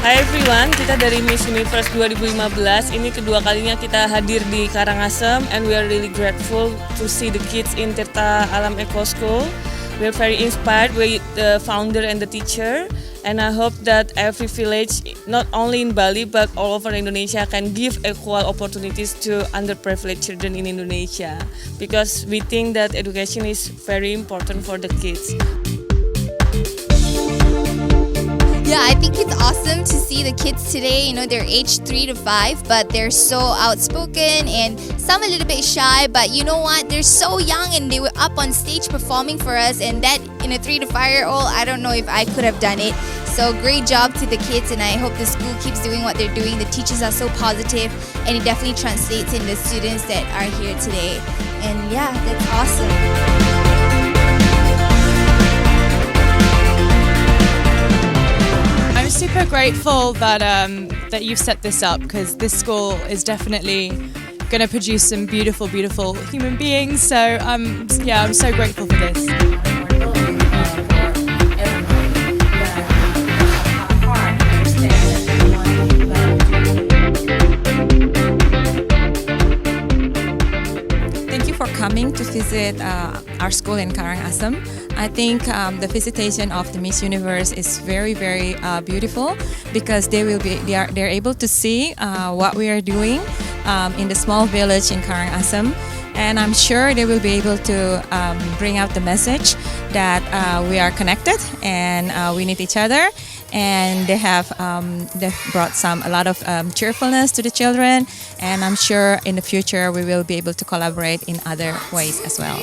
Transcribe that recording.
Hai everyone, kita dari Miss Universe 2015. Ini kedua kalinya kita hadir di Karangasem, and we are really grateful to see the kids in Tirta Alam Eco School. We are very inspired with the founder and the teacher, and I hope that every village, not only in Bali but all over Indonesia, can give equal opportunities to underprivileged children in Indonesia, because we think that education is very important for the kids. Yeah, I think it's awesome to see the kids today. You know, they're aged 3 to 5, but they're so outspoken and some a little bit shy. But you know what? They're so young and they were up on stage performing for us. And that, in a 3 to 5-year-old, I don't know if I could have done it. So great job to the kids, and I hope the school keeps doing what they're doing. The teachers are so positive, and it definitely translates in the students that are here today. And yeah, that's awesome. I'm super grateful that that you've set this up, because this school is definitely going to produce some beautiful, beautiful human beings. So I'm so grateful for this. Thank you for coming to visit our school in Karangasem. I think the visitation of the Miss Universe is very, very beautiful, because they're able to see what we are doing in the small village in Karangasem, and I'm sure they will be able to bring out the message that we are connected and we need each other. And they've brought a lot of cheerfulness to the children, and I'm sure in the future we will be able to collaborate in other ways as well.